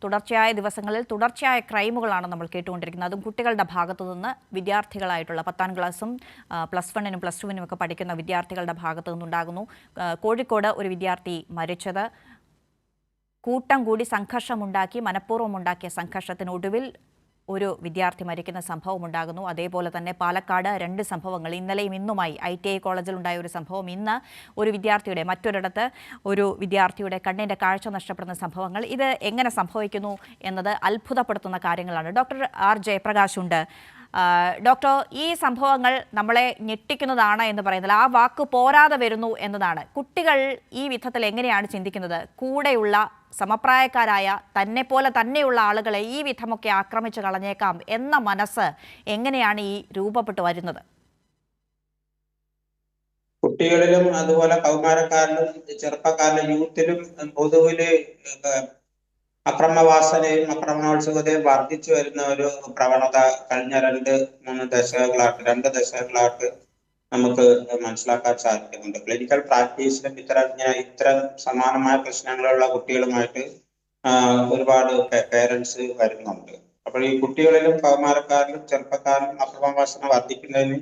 തുടർച്ചയായ ദിവസങ്ങളിൽ തുടർച്ചയായ ക്രൈമുകളാണ് നമ്മൾ കേട്ടുകൊണ്ടിരിക്കുന്നത്. അതും കുട്ടികളുടെ ഭാഗത്തു നിന്ന് വിദ്യാർത്ഥികളായിട്ടുള്ള 10ാം ക്ലാസ്സും +1-നും +2-നും ഒക്കെ പഠിക്കുന്ന വിദ്യാർത്ഥികളുടെ ഭാഗത്തു നിന്നുണ്ടാകുന്നു. കോഴിക്കോട് ഒരു വിദ്യാർത്ഥി മരിച്ചത് കൂട്ടം കൂടി സംഘർഷമുണ്ടാക്കി മനഃപൂർവ്വം ഉണ്ടാക്കിയ സംഘർഷത്തിനൊടുവിൽ ഒരു വിദ്യാർത്ഥി മരിക്കുന്ന സംഭവം ഉണ്ടാകുന്നു. അതേപോലെ തന്നെ പാലക്കാട് 2 സംഭവങ്ങൾ ഇന്നലെയും ഇന്നുമായി ITI കോളേജിൽ ഉണ്ടായ ഒരു സംഭവം, ഇന്ന് ഒരു വിദ്യാർത്ഥിയുടെ മറ്റൊരിടത്ത് ഒരു വിദ്യാർത്ഥിയുടെ കണ്ണിൻ്റെ കാഴ്ച നഷ്ടപ്പെടുന്ന സംഭവങ്ങൾ. ഇത് എങ്ങനെ സംഭവിക്കുന്നു എന്നത് അത്ഭുതപ്പെടുത്തുന്ന കാര്യങ്ങളാണ്. ഡോക്ടർ R ജയപ്രകാശ് ഉണ്ട്. ഡോക്ടർ, ഈ സംഭവങ്ങൾ നമ്മളെ ഞെട്ടിക്കുന്നതാണ് എന്ന് പറയുന്നത് ആ വാക്ക് പോരാതെ വരുന്നു എന്നതാണ്. കുട്ടികൾ ഈ വിധത്തിൽ എങ്ങനെയാണ് ചിന്തിക്കുന്നത്? കൂടെയുള്ള സമപ്രായക്കാരായ തന്നെ പോലെ തന്നെയുള്ള ആളുകളെ ഈ വിധമൊക്കെ ആക്രമിച്ചു കളഞ്ഞേക്കാം എന്ന മനസ്സ് എങ്ങനെയാണ് ഈ രൂപപ്പെട്ടു വരുന്നത്? കുട്ടികളിലും അതുപോലെ കൗമാരക്കാരിലും ചെറുപ്പക്കാരിലും യൂത്തിലും പൊതുവില് അക്രമവാസനയും അക്രമണോത്സുകതയും വർദ്ധിച്ചു വരുന്ന ഒരു പ്രവണത കഴിഞ്ഞ 2-3 ദശകങ്ങളായിട്ട് നമുക്ക് മനസ്സിലാക്കാൻ സാധിക്കുന്നുണ്ട്. ക്ലിനിക്കൽ പ്രാക്ടീസിലും ഇത്തരം സമാനമായ പ്രശ്നങ്ങളുള്ള കുട്ടികളുമായിട്ട് ഒരുപാട് പേരൻസ് വരുന്നുണ്ട്. അപ്പോൾ ഈ കുട്ടികളിലും കൗമാരക്കാരിലും ചെറുപ്പക്കാരിലും അക്രമവാസന വർദ്ധിക്കുന്നതിന്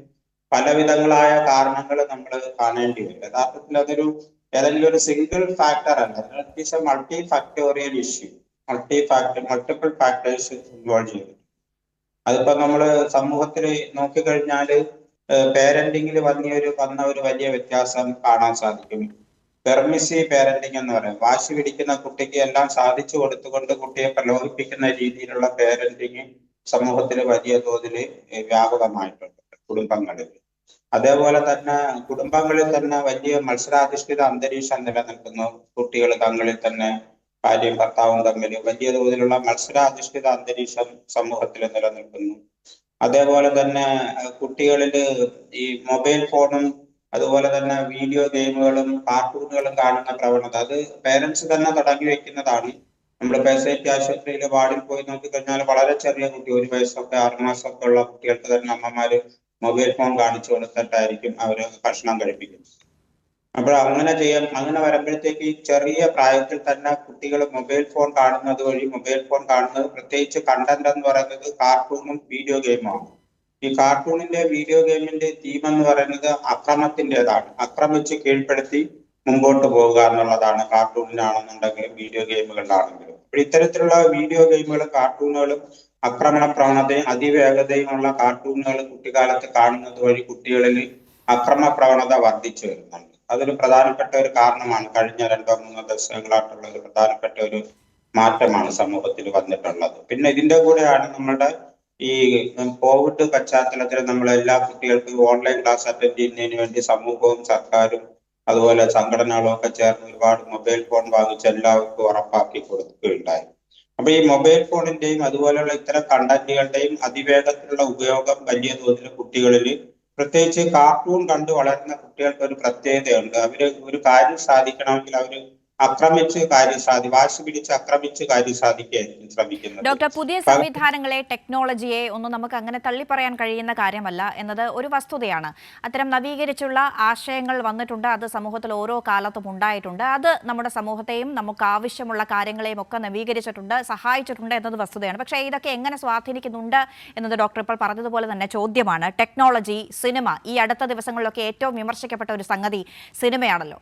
പലവിധങ്ങളായ കാരണങ്ങൾ നമ്മൾ കാണേണ്ടി വരും. യഥാർത്ഥത്തിൽ അതൊരു ഏതെങ്കിലും ഒരു സിംഗിൾ ഫാക്ടർ അല്ല. It is A multi factorial issue. Multiple factors involve ചെയ്തു. അതിപ്പോ നമ്മള് സമൂഹത്തിൽ നോക്കിക്കഴിഞ്ഞാല് പേരന്റിങ്ങിൽ വന്ന ഒരു വലിയ വ്യത്യാസം കാണാൻ സാധിക്കും. പെർമിസീവ് പേരന്റിങ് എന്ന് പറയും. വാശി പിടിക്കുന്ന കുട്ടിക്ക് എല്ലാം സാധിച്ചു കൊടുത്തുകൊണ്ട് കുട്ടിയെ പ്രലോഭിപ്പിക്കുന്ന രീതിയിലുള്ള പേരന്റിങ് സമൂഹത്തിൽ വലിയ തോതിൽ വ്യാപകമായിട്ടുണ്ട് കുടുംബങ്ങളിൽ. അതേപോലെ തന്നെ കുടുംബങ്ങളിൽ തന്നെ വലിയ മത്സരാധിഷ്ഠിത അന്തരീക്ഷം നിലനിൽക്കുന്നു. കുട്ടികൾ തങ്ങളിൽ തന്നെ ഭാര്യയും ഭർത്താവും തമ്മിൽ വലിയ തോതിലുള്ള മത്സരാധിഷ്ഠിത അന്തരീക്ഷം സമൂഹത്തിൽ നിലനിൽക്കുന്നു. അതേപോലെ തന്നെ കുട്ടികളിൽ ഈ മൊബൈൽ ഫോണും അതുപോലെ തന്നെ വീഡിയോ ഗെയിമുകളും കാർട്ടൂണുകളും കാണുന്ന പ്രവണത അത് പേരൻസ് തന്നെ തുടങ്ങി വെക്കുന്നതാണ്. നമ്മൾ PSIT ആശുപത്രിയിൽ വാർഡിൽ പോയി നോക്കിക്കഴിഞ്ഞാൽ വളരെ ചെറിയ കുട്ടി, 1 വയസ്സൊക്കെ 6 മാസമൊക്കെ ഉള്ള കുട്ടികൾക്ക് തന്നെ അമ്മമാര് മൊബൈൽ ഫോൺ കാണിച്ചു കൊടുത്തിട്ടായിരിക്കും അവര് ഭക്ഷണം കഴിപ്പിക്കുന്നത്. അപ്പോൾ അങ്ങനെ വരുമ്പോഴത്തേക്ക് ഈ ചെറിയ പ്രായത്തിൽ തന്നെ കുട്ടികൾ മൊബൈൽ ഫോൺ കാണുന്നത് പ്രത്യേകിച്ച് കണ്ടന്റ് എന്ന് പറയുന്നത് കാർട്ടൂണും വീഡിയോ ഗെയിമുമാണ്. ഈ കാർട്ടൂണിന്റെ വീഡിയോ ഗെയിമിന്റെ തീം എന്ന് പറയുന്നത് അക്രമത്തിൻ്റെതാണ്. ആക്രമിച്ച് കീഴ്പ്പെടുത്തി മുമ്പോട്ട് പോവുക എന്നുള്ളതാണ് കാർട്ടൂണിനാണെന്നുണ്ടെങ്കിലും വീഡിയോ ഗെയിമുകളിലാണെങ്കിലും. അപ്പോൾ ഇത്തരത്തിലുള്ള വീഡിയോ ഗെയിമുകളും കാർട്ടൂണുകളും ആക്രമണ പ്രവണതയും അതിവേഗതയുമുള്ള കാർട്ടൂണുകൾ കുട്ടിക്കാലത്ത് കാണുന്നത് വഴി കുട്ടികളിൽ അക്രമ പ്രവണത വർദ്ധിച്ചു വരുന്നുണ്ട്. അതൊരു പ്രധാനപ്പെട്ട ഒരു കാരണമാണ്. കഴിഞ്ഞ 2-3 ദശകങ്ങളായിട്ടുള്ള ഒരു പ്രധാനപ്പെട്ട ഒരു മാറ്റമാണ് സമൂഹത്തിൽ വന്നിട്ടുള്ളത്. പിന്നെ ഇതിന്റെ കൂടെയാണ് നമ്മുടെ ഈ കോവിഡ് പശ്ചാത്തലത്തിൽ എല്ലാ കുട്ടികൾക്കും ഓൺലൈൻ ക്ലാസ് അറ്റൻഡ് ചെയ്യുന്നതിന് വേണ്ടി സമൂഹവും സർക്കാരും അതുപോലെ സംഘടനകളും ഒക്കെ ചേർന്ന് ഒരുപാട് മൊബൈൽ ഫോൺ വാങ്ങിച്ച് എല്ലാവർക്കും ഉറപ്പാക്കി കൊടുക്കുകയുണ്ടായി. അപ്പൊ ഈ മൊബൈൽ ഫോണിന്റെയും അതുപോലെയുള്ള ഇത്തരം കണ്ടന്റുകളുടെയും അതിവേഗത്തിലുള്ള ഉപയോഗം വലിയ തോതിൽ കുട്ടികളിൽ, പ്രത്യേകിച്ച് കാർട്ടൂൺ കണ്ടു വളരുന്ന കുട്ടികൾക്ക് ഒരു പ്രത്യേകതയുണ്ട്. അവര് ഒരു കാര്യം സാധിക്കണമെങ്കിൽ അവര് വാശി പിടിച്ച് ആക്രമിച്ച് കാര്യം സാധിക്കായിരിക്കും ശ്രമിക്കുന്നത്. ഡോക്ടർ, പുതിയ സംവിധാനങ്ങളെ, ടെക്നോളജിയെ ഒന്നും നമുക്ക് അങ്ങനെ തള്ളിപ്പറയാൻ കഴിയുന്ന കാര്യമല്ല എന്നത് ഒരു വസ്തുതയാണ്. അത്തരം നവീകരിച്ചുള്ള ആശയങ്ങൾ വന്നിട്ടുണ്ട്. അത് സമൂഹത്തിൽ ഓരോ കാലത്തും ഉണ്ടായിട്ടുണ്ട്. അത് നമ്മുടെ സമൂഹത്തെയും നമുക്ക് ആവശ്യമുള്ള കാര്യങ്ങളെയും ഒക്കെ നവീകരിച്ചിട്ടുണ്ട്, സഹായിച്ചിട്ടുണ്ട് എന്നത് വസ്തുതയാണ്. പക്ഷേ ഇതൊക്കെ എങ്ങനെ സ്വാധീനിക്കുന്നുണ്ട് എന്നത് ഡോക്ടർ ഇപ്പോൾ പറഞ്ഞതുപോലെ തന്നെ ചോദ്യമാണ്. ടെക്നോളജി, സിനിമ, ഈ അടുത്ത ദിവസങ്ങളിലൊക്കെ ഏറ്റവും വിമർശിക്കപ്പെട്ട ഒരു സംഗതി സിനിമയാണല്ലോ.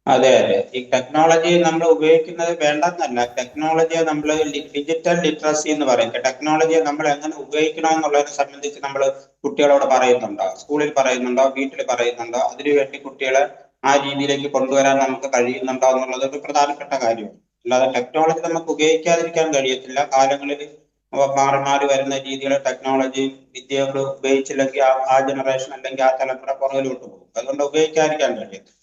അതെ. ഈ ടെക്നോളജി നമ്മൾ ഉപയോഗിക്കുന്നത് വേണ്ടെന്നല്ല. ടെക്നോളജിയെ നമ്മൾ ഡിജിറ്റൽ ലിറ്ററസി എന്ന് പറയും. ടെക്നോളജിയെ നമ്മൾ എങ്ങനെ ഉപയോഗിക്കണം എന്നുള്ളതിനെ സംബന്ധിച്ച് നമ്മൾ കുട്ടികളോട് പറയുന്നുണ്ടോ? സ്കൂളിൽ പറയുന്നുണ്ടോ? വീട്ടിൽ പറയുന്നുണ്ടോ? അതിനുവേണ്ടി കുട്ടികളെ ആ രീതിയിലേക്ക് കൊണ്ടുവരാൻ നമുക്ക് കഴിയുന്നുണ്ടോ എന്നുള്ളത് ഒരു പ്രധാനപ്പെട്ട കാര്യമാണ്. അല്ലാതെ ടെക്നോളജി നമുക്ക് ഉപയോഗിക്കാതിരിക്കാൻ കഴിയത്തില്ല. കാലങ്ങളിൽ മാറി മാറി വരുന്ന രീതിയിലുള്ള ടെക്നോളജി വിദ്യകൾ ഉപയോഗിച്ചില്ലെങ്കിൽ ആ ജനറേഷൻ അല്ലെങ്കിൽ ആ തലമുറ പുറകിലോട്ട് പോകും. അതുകൊണ്ട് ഉപയോഗിക്കാതിരിക്കാൻ കഴിയത്തില്ല.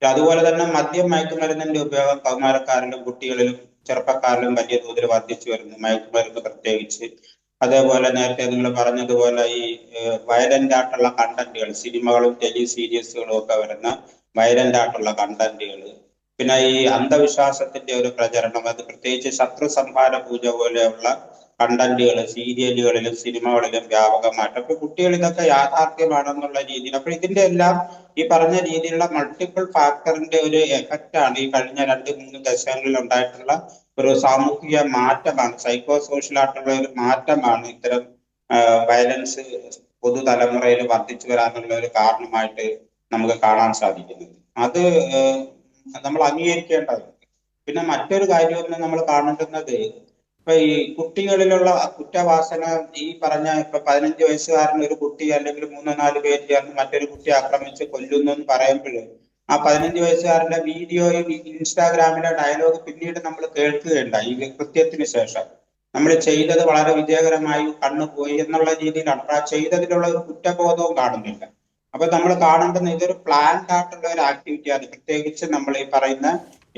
അതുപോലെ തന്നെ മദ്യം, മയക്കുമരുന്നിന്റെ ഉപയോഗം കൗമാരക്കാരിലും കുട്ടികളിലും ചെറുപ്പക്കാരിലും വലിയ തോതിൽ വർദ്ധിച്ചു വരുന്നു. മയക്കുമരുന്ന് പ്രത്യേകിച്ച്. അതേപോലെ നേരത്തെ നിങ്ങൾ പറഞ്ഞതുപോലെ ഈ വയലന്റ് ആയിട്ടുള്ള കണ്ടന്റുകൾ, സിനിമകളും സീരീസുകളും ഒക്കെ വരുന്ന വയലന്റ് ആയിട്ടുള്ള കണ്ടന്റുകൾ. പിന്നെ ഈ അന്ധവിശ്വാസത്തിന്റെ ഒരു പ്രചരണം, അത് പ്രത്യേകിച്ച് ശത്രു സംഹാര പൂജ പോലെയുള്ള കണ്ടന്റുകൾ സീരിയലുകളിലും സിനിമകളിലും വ്യാപകമായിട്ട്. അപ്പൊ കുട്ടികൾ ഇതൊക്കെ യാഥാർത്ഥ്യമാണെന്നുള്ള രീതിയിൽ, അപ്പൊ ഇതിന്റെ എല്ലാം ഈ പറഞ്ഞ രീതിയിലുള്ള മൾട്ടിപ്പിൾ ഫാക്ടറിന്റെ ഒരു എഫക്റ്റ് ആണ് ഈ കഴിഞ്ഞ 2-3 ദശകങ്ങളിൽ ഉണ്ടായിട്ടുള്ള ഒരു സാമൂഹിക മാറ്റമാണ്, സൈക്കോ സോഷ്യൽ ആയിട്ടുള്ള ഒരു മാറ്റമാണ് ഇത്തരം വയലൻസ് പുതുതലമുറയിൽ വർദ്ധിച്ചു വരാനുള്ള ഒരു കാരണമായിട്ട് നമുക്ക് കാണാൻ സാധിക്കുന്നത്. അത് നമ്മൾ അംഗീകരിക്കേണ്ടതുണ്ട്. പിന്നെ മറ്റൊരു കാര്യം നമ്മൾ കാണേണ്ടുന്നത്, ഇപ്പൊ ഈ കുട്ടികളിലുള്ള കുറ്റവാസന, ഈ പറഞ്ഞ ഇപ്പൊ 15 വയസ്സുകാരൻ ഒരു കുട്ടി അല്ലെങ്കിൽ 3-4 പേര് ചേർന്ന് മറ്റൊരു കുട്ടിയെ ആക്രമിച്ച് കൊല്ലുന്നു എന്ന് പറയുമ്പോൾ ആ 15 വയസ്സുകാരന്റെ വീഡിയോയും ഇൻസ്റ്റാഗ്രാമിലെ ഡയലോഗ് പിന്നീട് നമ്മൾ കേൾക്കുകയുണ്ടായി. ഈ കൃത്യത്തിന് ശേഷം നമ്മൾ ചെയ്തത് വളരെ വിജയകരമായി കണ്ണുപോയി എന്നുള്ള രീതിയിലാണ്. അപ്പൊ ആ ചെയ്തതിലുള്ള ഒരു കുറ്റബോധവും കാണുന്നില്ല. അപ്പൊ നമ്മൾ കാണേണ്ടുന്ന ഇതൊരു പ്ലാൻഡ് ആയിട്ടുള്ള ഒരു ആക്ടിവിറ്റിയാണ്. പ്രത്യേകിച്ച് നമ്മൾ ഈ പറയുന്ന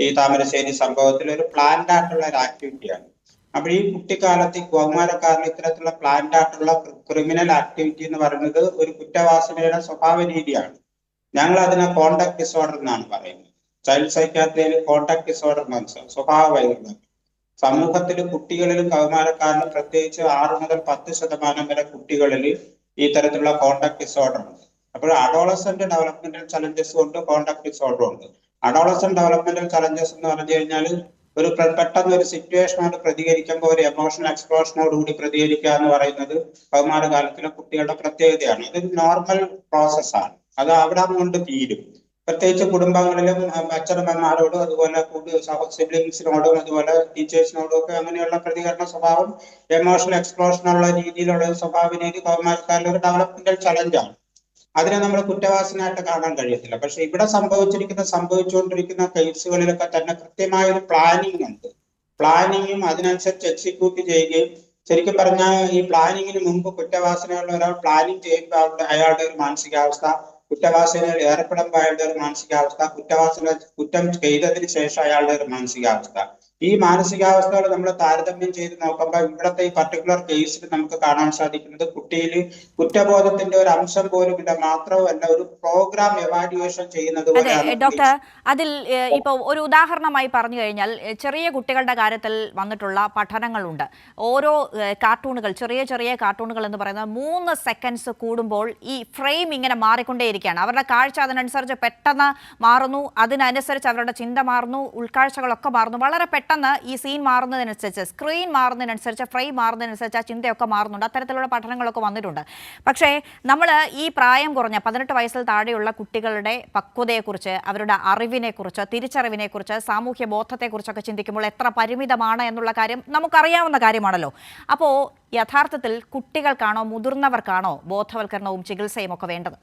ഈ താമരശ്ശേരി സംഭവത്തിൽ ഒരു പ്ലാൻഡ് ആയിട്ടുള്ള ഒരു ആക്ടിവിറ്റിയാണ്. അപ്പൊ ഈ കുട്ടിക്കാലത്ത് ഈ കൗമാരക്കാരിൽ ഇത്തരത്തിലുള്ള പ്ലാൻഡ് ആയിട്ടുള്ള ക്രിമിനൽ ആക്ടിവിറ്റി എന്ന് പറയുന്നത് ഒരു കുറ്റവാസനയുടെ സ്വഭാവ രീതിയാണ്. ഞങ്ങൾ അതിനെ കോണ്ടാക്ട് ഡിസോർഡർ എന്നാണ് പറയുന്നത്. ചൈൽഡ് സൈക്യാട്രിയിൽ കോണ്ടാക്ട് ഡിസോർഡർ മനസ്സിലാവും, സ്വഭാവ വൈകല്യം. സമൂഹത്തിൽ കുട്ടികളിലും കൗമാരക്കാരിലും പ്രത്യേകിച്ച് 6 മുതൽ 10% വരെ കുട്ടികളിൽ ഈ തരത്തിലുള്ള കോണ്ടാക്ട് ഡിസോർഡർ ഉണ്ട്. അപ്പോൾ അഡോളസന്റ് ഡെവലപ്മെന്റൽ ചലഞ്ചസ് കൊണ്ട് കോണ്ടാക്ട് ഡിസോർഡർ ഉണ്ട്. അഡോളസന്റ് ഡെവലപ്മെന്റൽ ചലഞ്ചസ് എന്ന് പറഞ്ഞു കഴിഞ്ഞാൽ ഒരു പെട്ടെന്ന് ഒരു സിറ്റുവേഷനോട് പ്രതികരിക്കുമ്പോൾ ഒരു എമോഷണൽ എക്സ്പ്ലോഷനോട് കൂടി പ്രതികരിക്കുക എന്ന് പറയുന്നത് കൗമാരകാലത്തിലെ കുട്ടികളുടെ പ്രത്യേകതയാണ്. ഇതൊരു നോർമൽ പ്രോസസ്സാണ്. അത് അവിടെ കൊണ്ട് തീരും. പ്രത്യേകിച്ച് കുടുംബങ്ങളിലും അച്ഛനമ്മമാരോടും അതുപോലെ സിബ്ലിങ്സിനോടും അതുപോലെ ടീച്ചേഴ്സിനോടും ഒക്കെ അങ്ങനെയുള്ള പ്രതികരണ സ്വഭാവം, എമോഷണൽ എക്സ്പ്ലോഷനുള്ള രീതിയിലുള്ള സ്വഭാവ രീതി കൗമാരക്കാരിലെ ഒരു ഡെവലപ്മെന്റൽ ചലഞ്ചാണ്. അതിനെ നമ്മൾ കുറ്റവാസനായിട്ട് കാണാൻ കഴിയത്തില്ല. പക്ഷെ ഇവിടെ സംഭവിച്ചുകൊണ്ടിരിക്കുന്ന കേസുകളിലൊക്കെ തന്നെ കൃത്യമായ ഒരു പ്ലാനിങ് ഉണ്ട്. പ്ലാനിങ്ങും അതിനനുസരിച്ച് എക്സിക്യൂട്ട് ചെയ്യുകയും, ശരിക്കും പറഞ്ഞാൽ ഈ പ്ലാനിങ്ങിന് മുമ്പ് കുറ്റവാസനയുള്ള ഒരാൾ പ്ലാനിങ് ചെയ്യുമ്പോൾ അയാളുടെ ഒരു മാനസികാവസ്ഥ, കുറ്റവാസനയിൽ ഏർപ്പെടുമ്പോൾ അയാളുടെ ഒരു മാനസികാവസ്ഥ, കുറ്റം ചെയ്തതിന് ശേഷം അയാളുടെ ഒരു മാനസികാവസ്ഥ, ഈ മാനസികാവസ്ഥകൾ നമ്മൾ താരതമ്യം ചെയ്ത് നോക്കുമ്പോൾ ഇവിടുത്തെ ഈ പർട്ടിക്കുലർ കേസിൽ നമുക്ക് കാണാൻ സാധിക്കുന്നത് കുട്ടിയിൽ കുറ്റബോധത്തിന്റെ ഒരു അംശം പോലും ഇല്ല. മാത്രമല്ല ഒരു പ്രോഗ്രാം എവാലുവേഷൻ ചെയ്യുന്നത് അതെ ഡോക്ടർ, അതിൽ ഇപ്പോൾ ഒരു ഉദാഹരണമായി പറഞ്ഞു കഴിഞ്ഞാൽ ചെറിയ കുട്ടികളുടെ കാര്യത്തിൽ വന്നിട്ടുള്ള പഠനങ്ങളുണ്ട്. ഓരോ കാർട്ടൂണുകൾ, ചെറിയ ചെറിയ കാർട്ടൂണുകൾ എന്ന് പറയുന്നത് 3 സെക്കൻഡ്സ് കൂടുമ്പോൾ ഈ ഫ്രെയിം ഇങ്ങനെ മാറിക്കൊണ്ടേയിരിക്കുകയാണ്. അവരുടെ കാഴ്ച അതിനനുസരിച്ച് പെട്ടെന്ന് മാറുന്നു, അതിനനുസരിച്ച് അവരുടെ ചിന്ത മാറുന്നു, ഉൾക്കാഴ്ചകളൊക്കെ മാറുന്നു. വളരെ പെട്ടെന്ന് ഈ സീൻ മാറുന്നതിനനുസരിച്ച്, സ്ക്രീൻ മാറുന്നതിനനുസരിച്ച്, ഫ്രെയിം മാറുന്നതിനനുസരിച്ച് ആ ചിന്തയൊക്കെ മാറുന്നുണ്ട്. അത്തരത്തിലുള്ള പഠനങ്ങളൊക്കെ വന്നിട്ടുണ്ട്. പക്ഷേ നമ്മൾ ഈ പ്രായം കുറഞ്ഞ 18 വയസ്സിൽ താഴെയുള്ള കുട്ടികളുടെ പക്വതയെക്കുറിച്ച്, അവരുടെ അറിവിനെക്കുറിച്ച്, തിരിച്ചറിവിനെക്കുറിച്ച്, സാമൂഹ്യ ബോധത്തെക്കുറിച്ചൊക്കെ ചിന്തിക്കുമ്പോൾ എത്ര പരിമിതമാണ് എന്നുള്ള കാര്യം നമുക്കറിയാവുന്ന കാര്യമാണല്ലോ. അപ്പോൾ യഥാർത്ഥത്തിൽ കുട്ടികൾക്കാണോ മുതിർന്നവർക്കാണോ ബോധവൽക്കരണവും ചികിത്സയും ഒക്കെ വേണ്ടത്?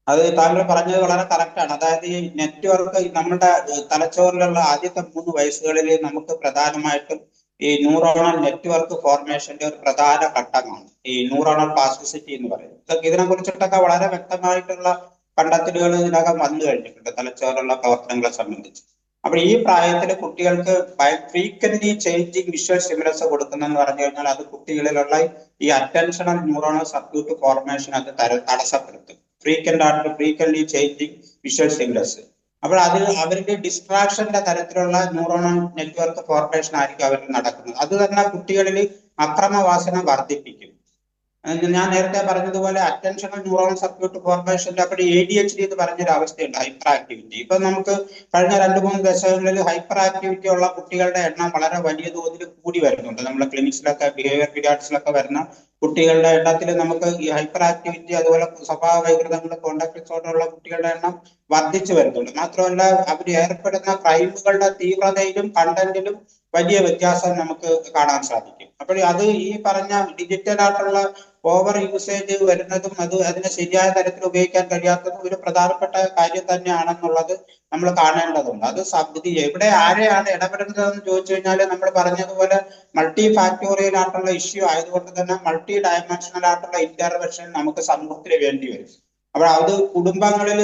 അത് താങ്കൾ പറഞ്ഞത് വളരെ കറക്റ്റാണ്. അതായത് ഈ നെറ്റ്വർക്ക് നമ്മുടെ തലച്ചോറിലുള്ള ആദ്യത്തെ 3 വയസ്സുകളിൽ നമുക്ക് പ്രധാനമായിട്ടും ഈ ന്യൂറോണൽ നെറ്റ്വർക്ക് ഫോർമേഷന്റെ ഒരു പ്രധാന ഘട്ടമാണ് ഈ ന്യൂറോണൽ പ്ലാസ്റ്റിസിറ്റി എന്ന് പറയുന്നത്. ഇതിനെ കുറിച്ചിട്ടൊക്കെ വളരെ വ്യക്തമായിട്ടുള്ള കണ്ടെത്തലുകൾ ഇതിനകം വന്നു കഴിഞ്ഞിട്ടുണ്ട് തലച്ചോറുള്ള പ്രവർത്തനങ്ങളെ സംബന്ധിച്ച്. അപ്പോൾ ഈ പ്രായത്തിൽ കുട്ടികൾക്ക് ഫ്രീക്വന്റ്ലി ചേഞ്ചിങ് വിഷ്വൽ സ്റ്റിമുലസ് കൊടുക്കുന്നെന്ന് പറഞ്ഞു കഴിഞ്ഞാൽ അത് കുട്ടികളിലുള്ള ഈ അറ്റൻഷണൽ ന്യൂറോണൽ സർക്യൂട്ട് ഫോർമേഷൻ അത് തടസ്സപ്പെടുത്തും. Frequently changing visual stimulus. അപ്പോൾ അതിൽ അവരുടെ ഡിസ്ട്രാക്ഷന്റെ തരത്തിലുള്ള ന്യൂറോണൽ നെറ്റ്വർക്ക് ഫോർമേഷൻ ആയിരിക്കും അവർക്ക് നടക്കുന്നത്. അത് തന്നെ കുട്ടികളിൽ അക്രമവാസന വർദ്ധിപ്പിക്കും. ഞാൻ നേരത്തെ പറഞ്ഞതുപോലെ അറ്റൻഷണൽ ന്യൂറോണൽ സർക്യൂട്ട് ഫോർമേഷന്റെ അപ്പോൾ ADHD എന്ന് പറഞ്ഞൊരു അവസ്ഥയുണ്ട്, ഹൈപ്പർ ആക്ടിവിറ്റി. ഇപ്പൊ നമുക്ക് കഴിഞ്ഞ 2-3 ദശകങ്ങളിൽ ഹൈപ്പർ ആക്ടിവിറ്റി ഉള്ള കുട്ടികളുടെ എണ്ണം വളരെ വലിയ തോതിൽ കൂടി വരുന്നുണ്ട്. നമ്മുടെ ക്ലിനിക്സിലൊക്കെ ബിഹേവിയർ പീഡിയാട്രിക്സിലൊക്കെ വരുന്ന കുട്ടികളുടെ എണ്ണത്തിൽ നമുക്ക് ഈ ഹൈപ്പർ ആക്ടിവിറ്റി അതുപോലെ സ്വഭാവ വൈകൃതങ്ങൾ, കോണ്ടാക്ട് ഡിസോർഡർ ഉള്ള കുട്ടികളുടെ എണ്ണം വർദ്ധിച്ചു വരുന്നുണ്ട്. മാത്രമല്ല അവർ ഏർപ്പെടുന്ന ക്രൈമുകളുടെ തീവ്രതയിലും കണ്ടന്റിലും വലിയ വ്യത്യാസം നമുക്ക് കാണാൻ സാധിക്കും. അപ്പോൾ അത് ഈ പറഞ്ഞ ഡിജിറ്റൽ ആയിട്ടുള്ള ഓവർ യൂസേജ് വരുന്നതും അതിനെ ശരിയായ തരത്തിൽ ഉപയോഗിക്കാൻ കഴിയാത്തതും ഒരു പ്രധാനപ്പെട്ട കാര്യം തന്നെയാണെന്നുള്ളത് നമ്മൾ കാണേണ്ടതുണ്ട്. അത് എവിടെ ആരെയാണ് ഇടപെടുന്നതെന്ന് ചോദിച്ചു കഴിഞ്ഞാൽ നമ്മൾ പറഞ്ഞതുപോലെ മൾട്ടി ഫാക്ടോറിയൽ ആയിട്ടുള്ള ഇഷ്യൂ ആയതുകൊണ്ട് തന്നെ മൾട്ടി ഡയമെൻഷണൽ ആയിട്ടുള്ള ഇന്റർവെൻഷൻ നമുക്ക് സമൂഹത്തിൽ വേണ്ടി വരും. അപ്പോൾ അത് കുടുംബങ്ങളിൽ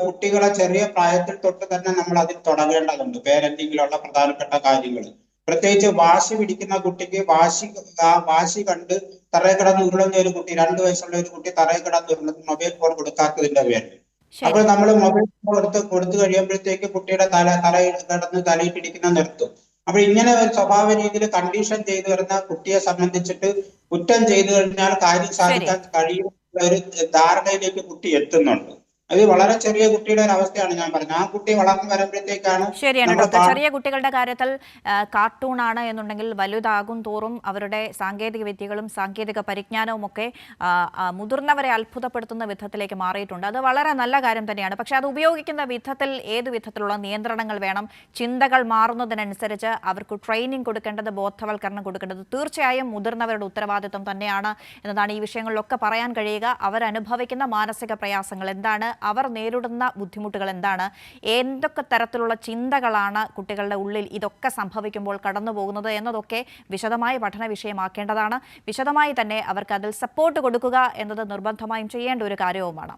കുട്ടികളെ ചെറിയ പ്രായത്തിൽ തൊട്ട് തന്നെ നമ്മൾ അതിൽ തുടങ്ങേണ്ടതുണ്ട്. പേരന്റിങ്ങിലുള്ള പ്രധാനപ്പെട്ട കാര്യങ്ങൾ, പ്രത്യേകിച്ച് വാശി പിടിക്കുന്ന കുട്ടിക്ക് വാശി കണ്ട് തറയിൽ കിടന്ന് ഉരുളുന്ന ഒരു കുട്ടി, 2 വയസ്സുള്ള ഒരു കുട്ടി തറയിൽ കിടന്ന് ഉരുളുന്നത് മൊബൈൽ ഫോൺ കൊടുക്കാത്തതിന്റെ പേരിൽ. അപ്പോൾ നമ്മൾ മൊബൈൽ ഫോൺ കൊടുത്തു കഴിയുമ്പോഴത്തേക്ക് കുട്ടിയുടെ തലയിൽ കിടന്ന് തലയിൽ പിടിക്കുന്ന നിർത്തും. അപ്പൊ ഇങ്ങനെ ഒരു സ്വഭാവ രീതിയിൽ കണ്ടീഷൻ ചെയ്തു വരുന്ന കുട്ടിയെ സംബന്ധിച്ചിട്ട് കുറ്റം ചെയ്തു കഴിഞ്ഞാൽ കാര്യം ശരി സാധിക്കാൻ കഴിയും ഒരു ധാരണയിലേക്ക് കുട്ടി എത്തുന്നുണ്ട്. അത് വളരെ ചെറിയ കുട്ടിയുടെ ഒരു അവസ്ഥയാണ് ഞാൻ പറഞ്ഞത്. ആ കുട്ടി വളർന്നു വരുമ്പോഴത്തേക്കാണ് ശരിയാണ് നമ്മൾ ഡോക്ടർ. ചെറിയ കുട്ടികളുടെ കാര്യത്തിൽ കാർട്ടൂണാണ് എന്നുണ്ടെങ്കിൽ വലുതാകും തോറും അവരുടെ സാങ്കേതിക വിദ്യകളും സാങ്കേതിക പരിജ്ഞാനവും ഒക്കെ മുതിർന്നവരെ അത്ഭുതപ്പെടുത്തുന്ന വിധത്തിലേക്ക് മാറിയിട്ടുണ്ട്. അത് വളരെ നല്ല കാര്യം തന്നെയാണ്. പക്ഷേ അത് ഉപയോഗിക്കുന്ന വിധത്തിൽ ഏത് വിധത്തിലുള്ള നിയന്ത്രണങ്ങൾ വേണം? ചിന്തകൾ മാറുന്നതിനനുസരിച്ച് അവർക്ക് ട്രെയിനിങ് കൊടുക്കേണ്ടത്, ബോധവൽക്കരണം കൊടുക്കേണ്ടത് തീർച്ചയായും മുതിർന്നവരുടെ ഉത്തരവാദിത്വം തന്നെയാണ് എന്നതാണ് ഈ വിഷയങ്ങളിലൊക്കെ പറയാൻ കഴിയുക. അവരനുഭവിക്കുന്ന മാനസിക പ്രയാസങ്ങൾ എന്താണ്, അവർ നേരിടുന്ന ബുദ്ധിമുട്ടുകൾ എന്താണ്, എന്തൊക്കെ തരത്തിലുള്ള ചിന്തകളാണ് കുട്ടികളുടെ ഉള്ളിൽ ഇതൊക്കെ സംഭവിക്കുമ്പോൾ കടന്നു പോകുന്നത് എന്നതൊക്കെ വിശദമായി പഠന വിഷയമാക്കേണ്ടതാണ്. വിശദമായി തന്നെ അവർക്ക് അതിൽ സപ്പോർട്ട് കൊടുക്കുക എന്നത് നിർബന്ധമായും ചെയ്യേണ്ട ഒരു കാര്യവുമാണ്.